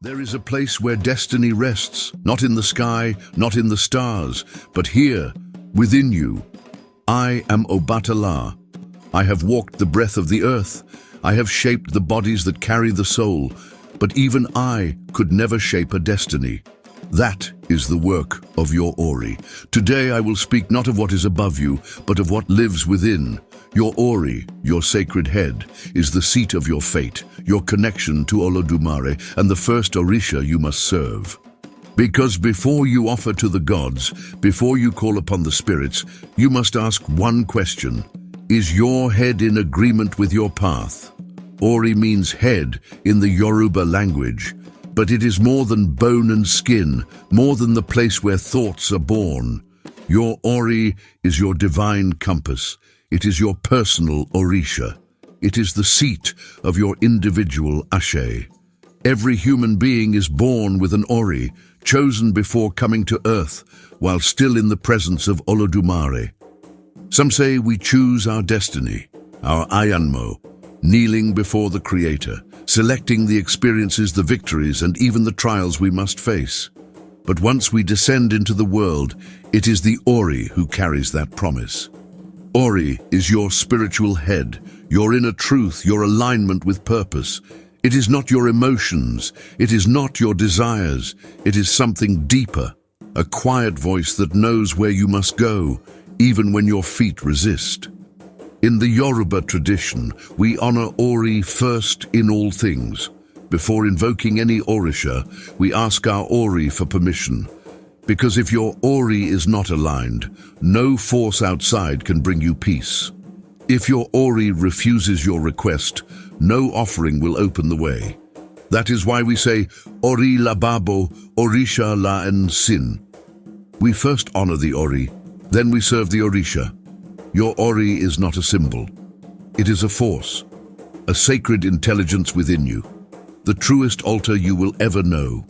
There is a place where destiny rests, not in the sky, not in the stars, but here, within you. I am Obatala. I have walked the breath of the earth. I have shaped the bodies that carry the soul, but even I could never shape a destiny. That is the work of your Ori. Today I will speak not of what is above you, but of what lives within. Your Ori, your sacred head, is the seat of your fate, your connection to Olodumare, and the first Orisha you must serve. Because before you offer to the gods, before you call upon the spirits, you must ask one question. Is your head in agreement with your path? Ori means head in the Yoruba language, but it is more than bone and skin, more than the place where thoughts are born. Your Ori is your divine compass. It is your personal Orisha. It is the seat of your individual Ashé. Every human being is born with an Ori, chosen before coming to earth, while still in the presence of Olodumare. Some say we choose our destiny, our Ayànmo, kneeling before the Creator, selecting the experiences, the victories, and even the trials we must face. But once we descend into the world, it is the Ori who carries that promise. Ori is your spiritual head, your inner truth, your alignment with purpose. It is not your emotions, it is not your desires, it is something deeper, a quiet voice that knows where you must go, even when your feet resist. In the Yoruba tradition, we honor Ori first in all things. Before invoking any Orisha, we ask our Ori for permission. Because if your Ori is not aligned, no force outside can bring you peace. If your Ori refuses your request, no offering will open the way. That is why we say, Ori la babo, Orisha la ensin. We first honor the Ori, then we serve the Orisha. Your Ori is not a symbol. It is a force, a sacred intelligence within you, the truest altar you will ever know.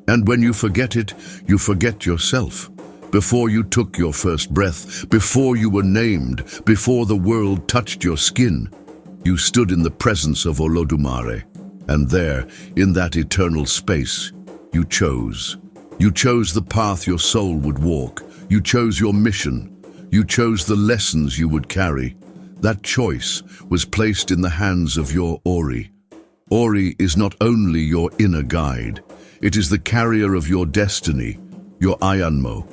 And when you forget it, you forget yourself. Before you took your first breath, before you were named, before the world touched your skin, you stood in the presence of Olodumare. And there, in that eternal space, you chose. You chose the path your soul would walk. You chose your mission. You chose the lessons you would carry. That choice was placed in the hands of your Ori. Ori is not only your inner guide, it is the carrier of your destiny, your Ayànmo.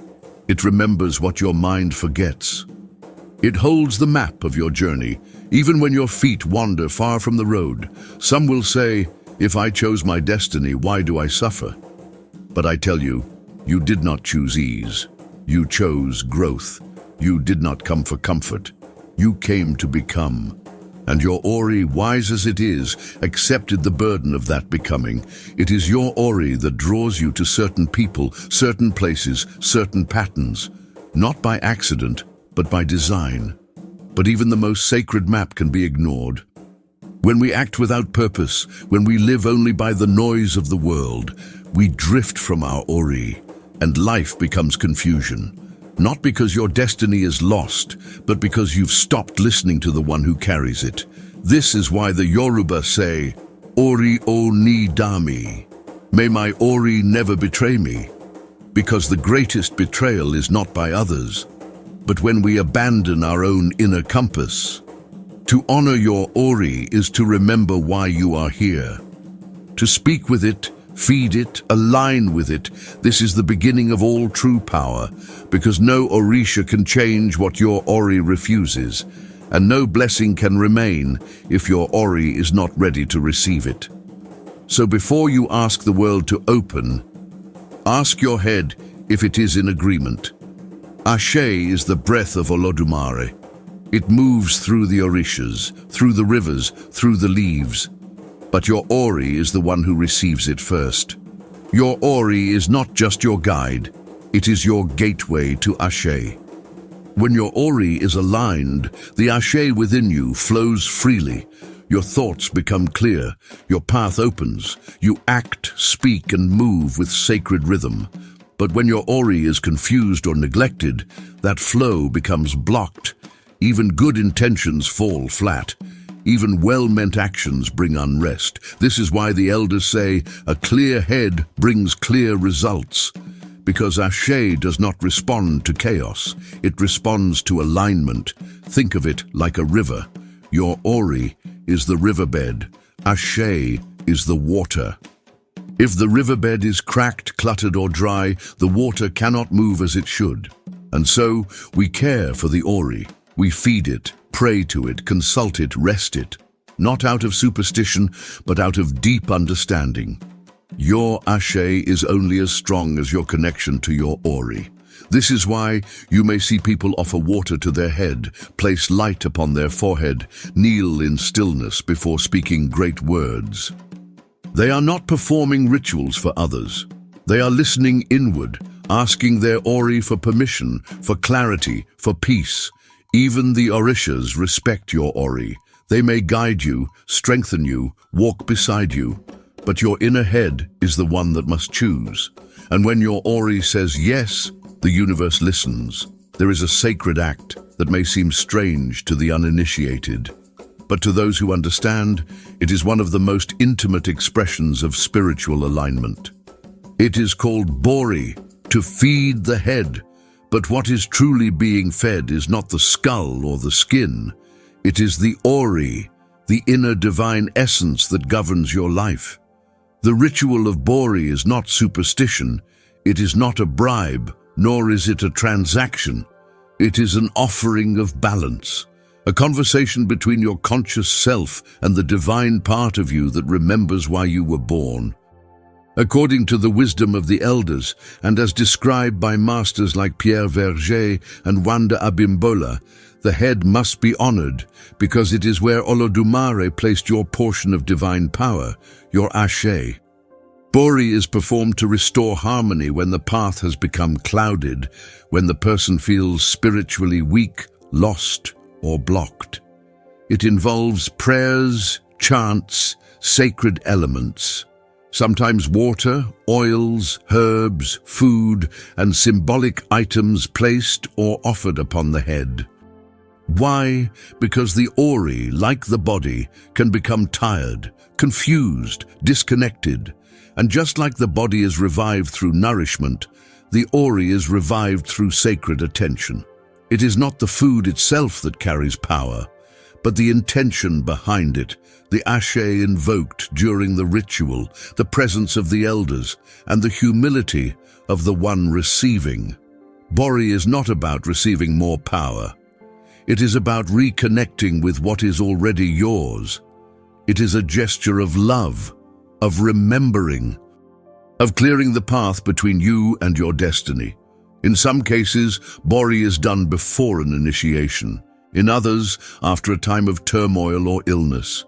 It remembers what your mind forgets. It holds the map of your journey, even when your feet wander far from the road. Some will say, if I chose my destiny, why do I suffer? But I tell you, you did not choose ease. You chose growth. You did not come for comfort. You came to become. And your Ori, wise as it is, accepted the burden of that becoming. It is your Ori that draws you to certain people, certain places, certain patterns, not by accident, but by design. But even the most sacred map can be ignored. When we act without purpose, when we live only by the noise of the world, we drift from our Ori, and life becomes confusion. Not because your destiny is lost, but because you've stopped listening to the one who carries it. This is why the Yoruba say, Ori o ni dami. May my Ori never betray me. Because the greatest betrayal is not by others, but when we abandon our own inner compass. To honor your Ori is to remember why you are here. To speak with it, feed it, align with it. This is the beginning of all true power, because no Orisha can change what your Ori refuses, and no blessing can remain if your Ori is not ready to receive it. So before you ask the world to open, ask your head if it is in agreement. Ashé is the breath of Olodumare. It moves through the Orishas, through the rivers, through the leaves. But your Ori is the one who receives it first. Your Ori is not just your guide, it is your gateway to Ashé. When your Ori is aligned, the Ashé within you flows freely. your thoughts become clear, your path opens, you act, speak, and move with sacred rhythm. But when your Ori is confused or neglected, that flow becomes blocked. Even good intentions fall flat. Even well-meant actions bring unrest. This is why the elders say, a clear head brings clear results. Because Ashé does not respond to chaos, it responds to alignment. Think of it like a river. Your Ori is the riverbed. Ashé is the water. If the riverbed is cracked, cluttered, or dry, the water cannot move as it should. And so, we care for the Ori. We feed it, pray to it, consult it, rest it. Not out of superstition, but out of deep understanding. Your Ashé is only as strong as your connection to your Ori. This is why you may see people offer water to their head, place light upon their forehead, kneel in stillness before speaking great words. They are not performing rituals for others. They are listening inward, asking their Ori for permission, for clarity, for peace. Even the Orishas respect your Ori. They may guide you, strengthen you, walk beside you. But your inner head is the one that must choose. And when your Ori says yes, the universe listens. There is a sacred act that may seem strange to the uninitiated. But to those who understand, it is one of the most intimate expressions of spiritual alignment. It is called Bori, to feed the head. But what is truly being fed is not the skull or the skin. It is the Ori, the inner divine essence that governs your life. The ritual of Bori is not superstition. It is not a bribe, nor is it a transaction. It is an offering of balance. A conversation between your conscious self and the divine part of you that remembers why you were born. According to the wisdom of the elders, and as described by masters like Pierre Verger and Wande Abimbola, the head must be honored because it is where Olodumare placed your portion of divine power, your Ashé. Bori is performed to restore harmony when the path has become clouded, when the person feels spiritually weak, lost, or blocked. It involves prayers, chants, sacred elements, sometimes water, oils, herbs, food, and symbolic items placed or offered upon the head. Why? Because the Ori, like the body, can become tired, confused, disconnected. And just like the body is revived through nourishment, the Ori is revived through sacred attention. It is not the food itself that carries power, but the intention behind it, the Ashé invoked during the ritual, the presence of the elders, and the humility of the one receiving. Bori is not about receiving more power. It is about reconnecting with what is already yours. It is a gesture of love, of remembering, of clearing the path between you and your destiny. In some cases, Bori is done before an initiation. In others, after a time of turmoil or illness.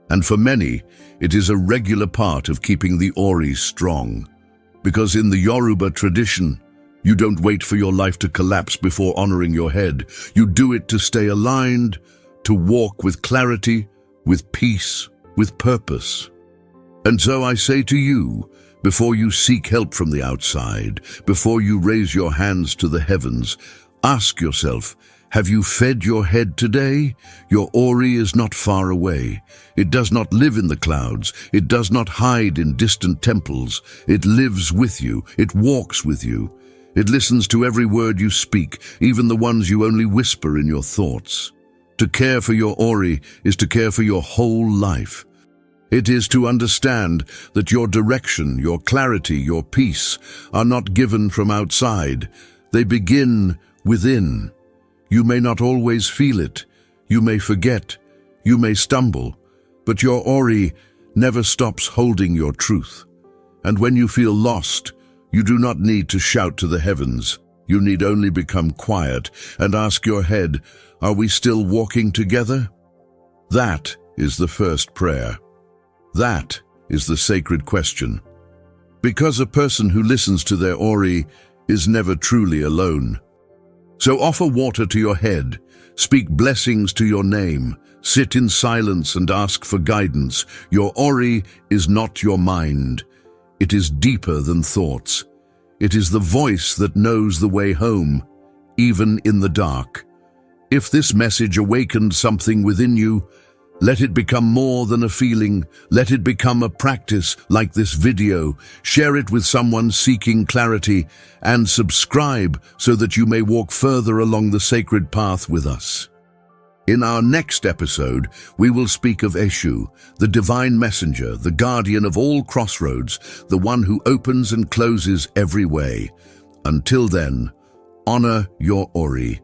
And for many, it is a regular part of keeping the Ori strong. Because in the Yoruba tradition, you don't wait for your life to collapse before honoring your head. You do it to stay aligned, to walk with clarity, with peace, with purpose. And so I say to you, before you seek help from the outside, before you raise your hands to the heavens, ask yourself, have you fed your head today? Your Ori is not far away. It does not live in the clouds. It does not hide in distant temples. It lives with you. It walks with you. It listens to every word you speak, even the ones you only whisper in your thoughts. To care for your Ori is to care for your whole life. It is to understand that your direction, your clarity, your peace are not given from outside. They begin within. You may not always feel it. You may forget. You may stumble. But your Ori never stops holding your truth. And when you feel lost, you do not need to shout to the heavens. You need only become quiet and ask your head, are we still walking together? That is the first prayer. That is the sacred question. Because a person who listens to their Ori is never truly alone. So offer water to your head, speak blessings to your name, sit in silence and ask for guidance. Your Ori is not your mind. It is deeper than thoughts. It is the voice that knows the way home, even in the dark. If this message awakened something within you, let it become more than a feeling. Let it become a practice like this video. Share it with someone seeking clarity and subscribe so that you may walk further along the sacred path with us. In our next episode, we will speak of Eshu, the divine messenger, the guardian of all crossroads, the one who opens and closes every way. Until then, honor your Ori.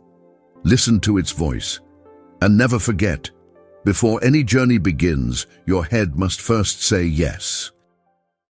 Listen to its voice. And never forget, before any journey begins, your head must first say yes.